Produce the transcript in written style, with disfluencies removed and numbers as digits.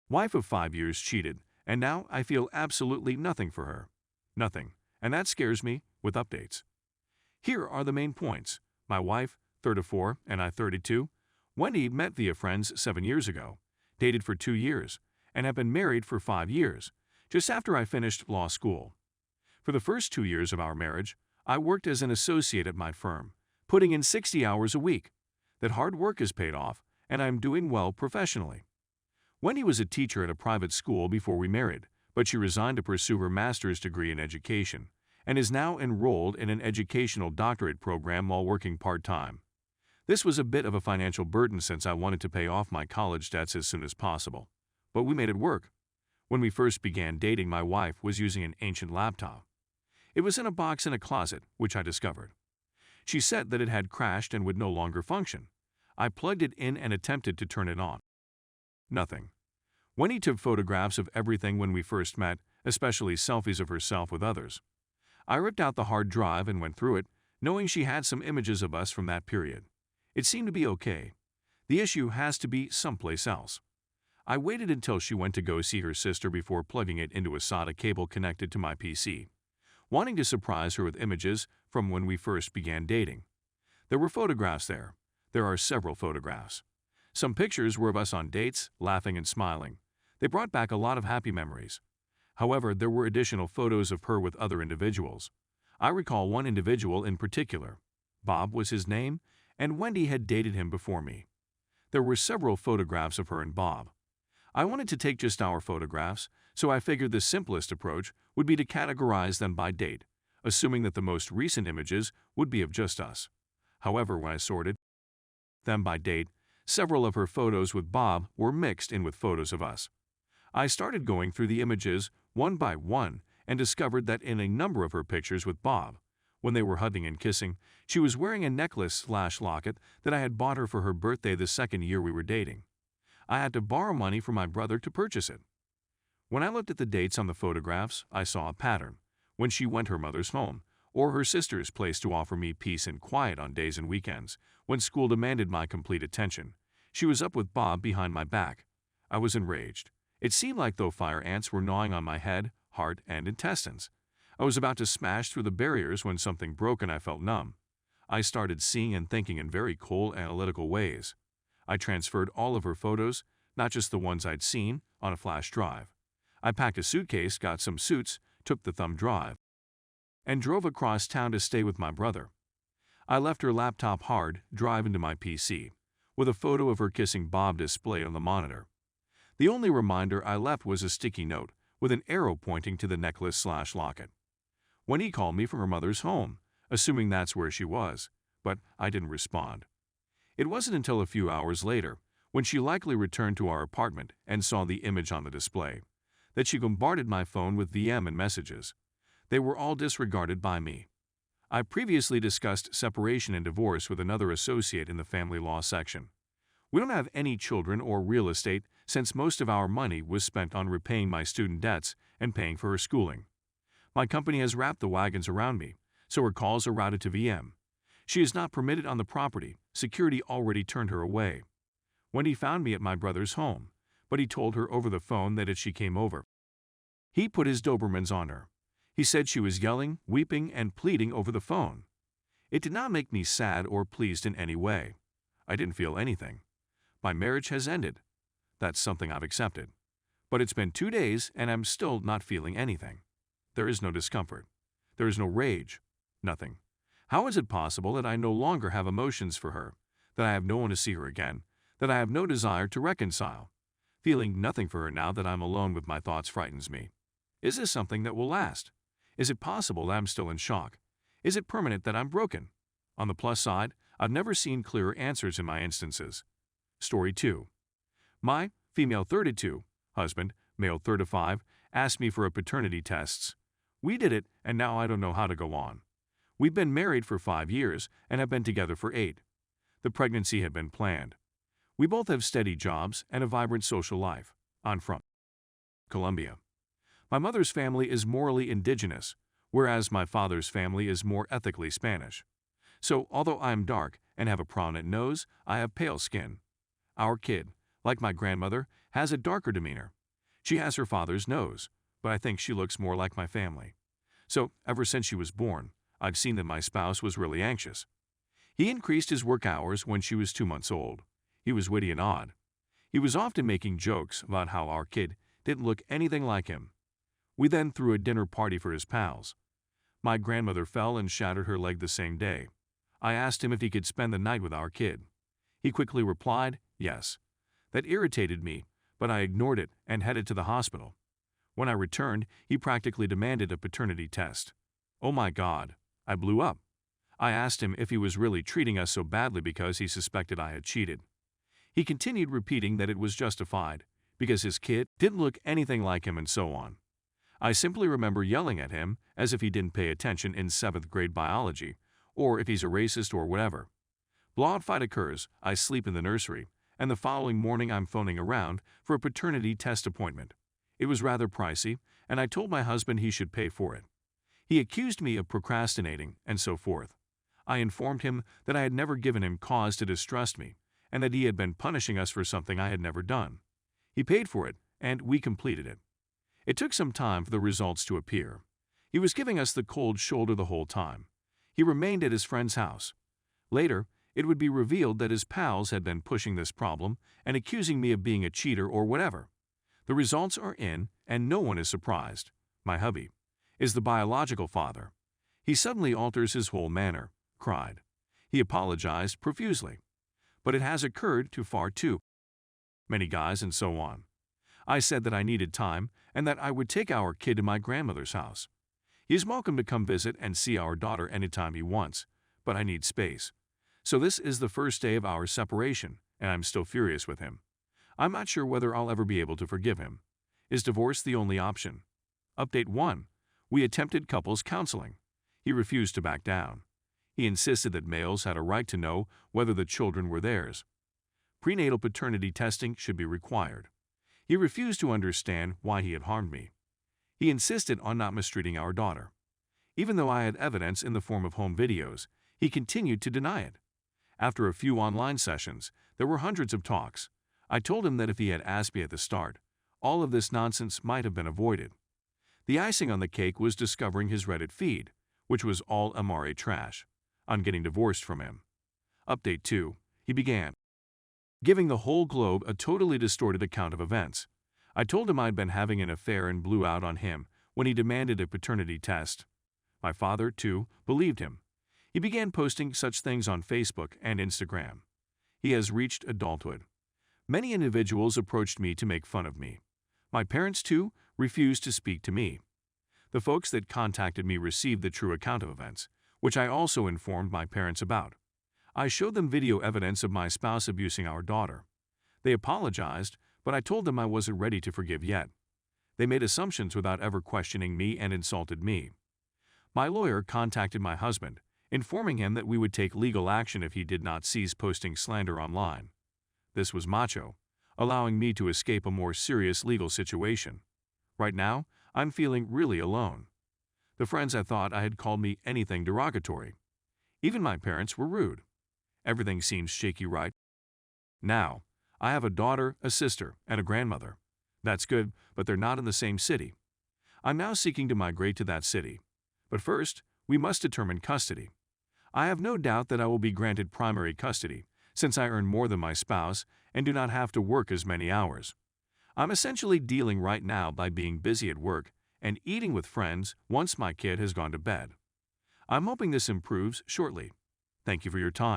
Wife of 5 years cheated, and now I feel absolutely nothing for her. Nothing. And that scares me, with updates. Here are the main points. My wife, 34, and I 32. Wendy met via friends 7 years ago, dated for 2 years, and have been married for 5 years, just after I finished law school. For the first 2 years of our marriage, I worked as an associate at my firm, putting in 60 hours a week. That hard work has paid off, and I'm doing well professionally. Wendy was a teacher at a private school before we married, but she resigned to pursue her master's degree in education, and is now enrolled in an educational doctorate program while working part-time. This was a bit of a financial burden since I wanted to pay off my college debts as soon as possible, but we made it work. When we first began dating, my wife was using an ancient laptop. It was in a box in a closet, which I discovered. She said that it had crashed and would no longer function. I plugged it in and attempted to turn it on. Nothing. Wendy took photographs of everything when we first met, especially selfies of herself with others. I ripped out the hard drive and went through it, knowing she had some images of us from that period. It seemed to be okay. The issue has to be someplace else. I waited until she went to go see her sister before plugging it into a SATA cable connected to my PC, wanting to surprise her with images from when we first began dating. There were photographs there. There are several photographs. Some pictures were of us on dates, laughing and smiling. They brought back a lot of happy memories. However, there were additional photos of her with other individuals. I recall one individual in particular. Bob was his name, and Wendy had dated him before me. There were several photographs of her and Bob. I wanted to take just our photographs, so I figured the simplest approach would be to categorize them by date, assuming that the most recent images would be of just us. However, when I sorted them by date, several of her photos with Bob were mixed in with photos of us. I started going through the images one by one and discovered that in a number of her pictures with Bob, when they were hugging and kissing, she was wearing a necklace/locket that I had bought her for her birthday the second year we were dating. I had to borrow money from my brother to purchase it. When I looked at the dates on the photographs, I saw a pattern. When she went her mother's home, or her sister's place to offer me peace and quiet on days and weekends, when school demanded my complete attention, she was up with Bob behind my back. I was enraged. It seemed like though fire ants were gnawing on my head, heart, and intestines. I was about to smash through the barriers when something broke and I felt numb. I started seeing and thinking in very cold, analytical ways. I transferred all of her photos, not just the ones I'd seen, on a flash drive. I packed a suitcase, got some suits, took the thumb drive, and drove across town to stay with my brother. I left her laptop hard drive into my PC, with a photo of her kissing Bob displayed on the monitor. The only reminder I left was a sticky note with an arrow pointing to the necklace/locket. When he called me from her mother's home, assuming that's where she was, but I didn't respond. It wasn't until a few hours later, when she likely returned to our apartment and saw the image on the display, that she bombarded my phone with VM and messages. They were all disregarded by me. I previously discussed separation and divorce with another associate in the family law section. We don't have any children or real estate since most of our money was spent on repaying my student debts and paying for her schooling. My company has wrapped the wagons around me, so her calls are routed to VM. She is not permitted on the property. Security already turned her away. Wendy found me at my brother's home, but he told her over the phone that if she came over, he put his Dobermans on her. He said she was yelling, weeping, and pleading over the phone. It did not make me sad or pleased in any way. I didn't feel anything. My marriage has ended. That's something I've accepted. But it's been 2 days and I'm still not feeling anything. There is no discomfort. There is no rage. Nothing. How is it possible that I no longer have emotions for her, that I have no one to see her again, that I have no desire to reconcile? Feeling nothing for her now that I'm alone with my thoughts frightens me. Is this something that will last? Is it possible that I'm still in shock? Is it permanent that I'm broken? On the plus side, I've never seen clearer answers in my instances. Story 2. My, female 32, husband, male 35, asked me for a paternity tests. We did it, and now I don't know how to go on. We've been married for 5 years and have been together for 8. The pregnancy had been planned. We both have steady jobs and a vibrant social life. I'm from Colombia. My mother's family is morally indigenous, whereas my father's family is more ethically Spanish. So, although I am dark and have a prominent nose, I have pale skin. Our kid, like my grandmother, has a darker demeanor. She has her father's nose, but I think she looks more like my family. So, ever since she was born, I've seen that my spouse was really anxious. He increased his work hours when she was 2 months old. He was witty and odd. He was often making jokes about how our kid didn't look anything like him. We then threw a dinner party for his pals. My grandmother fell and shattered her leg the same day. I asked him if he could spend the night with our kid. He quickly replied, yes. That irritated me, but I ignored it and headed to the hospital. When I returned, he practically demanded a paternity test. Oh my God, I blew up. I asked him if he was really treating us so badly because he suspected I had cheated. He continued repeating that it was justified, because his kid didn't look anything like him and so on. I simply remember yelling at him as if he didn't pay attention in 7th grade biology, or if he's a racist or whatever. Blowout fight occurs, I sleep in the nursery, and the following morning I'm phoning around for a paternity test appointment. It was rather pricey, and I told my husband he should pay for it. He accused me of procrastinating, and so forth. I informed him that I had never given him cause to distrust me, and that he had been punishing us for something I had never done. He paid for it, and we completed it. It took some time for the results to appear. He was giving us the cold shoulder the whole time. He remained at his friend's house. Later, it would be revealed that his pals had been pushing this problem and accusing me of being a cheater or whatever. The results are in, and no one is surprised. My hubby is the biological father. He suddenly alters his whole manner, cried. He apologized profusely. But it has occurred to far too many guys and so on. I said that I needed time and that I would take our kid to my grandmother's house. He is welcome to come visit and see our daughter anytime he wants, but I need space. So this is the first day of our separation, and I'm still furious with him. I'm not sure whether I'll ever be able to forgive him. Is divorce the only option? Update 1. We attempted couples counseling. He refused to back down. He insisted that males had a right to know whether the children were theirs. Prenatal paternity testing should be required. He refused to understand why he had harmed me. He insisted on not mistreating our daughter. Even though I had evidence in the form of home videos, he continued to deny it. After a few online sessions, there were hundreds of talks. I told him that if he had asked me at the start, all of this nonsense might have been avoided. The icing on the cake was discovering his Reddit feed, which was all MRA trash, on getting divorced from him. Update 2. He began giving the whole globe a totally distorted account of events. I told him I'd been having an affair and blew out on him when he demanded a paternity test. My father, too, believed him. He began posting such things on Facebook and Instagram. He has reached adulthood. Many individuals approached me to make fun of me. My parents, too, refused to speak to me. The folks that contacted me received the true account of events, which I also informed my parents about. I showed them video evidence of my spouse abusing our daughter. They apologized, but I told them I wasn't ready to forgive yet. They made assumptions without ever questioning me and insulted me. My lawyer contacted my husband, informing him that we would take legal action if he did not cease posting slander online. This was macho, allowing me to escape a more serious legal situation. Right now, I'm feeling really alone. The friends I thought I had called me anything derogatory. Even my parents were rude. Everything seems shaky right now. I have a daughter, a sister, and a grandmother. That's good, but they're not in the same city. I'm now seeking to migrate to that city. But first, we must determine custody. I have no doubt that I will be granted primary custody, since I earn more than my spouse and do not have to work as many hours. I'm essentially dealing right now by being busy at work and eating with friends once my kid has gone to bed. I'm hoping this improves shortly. Thank you for your time.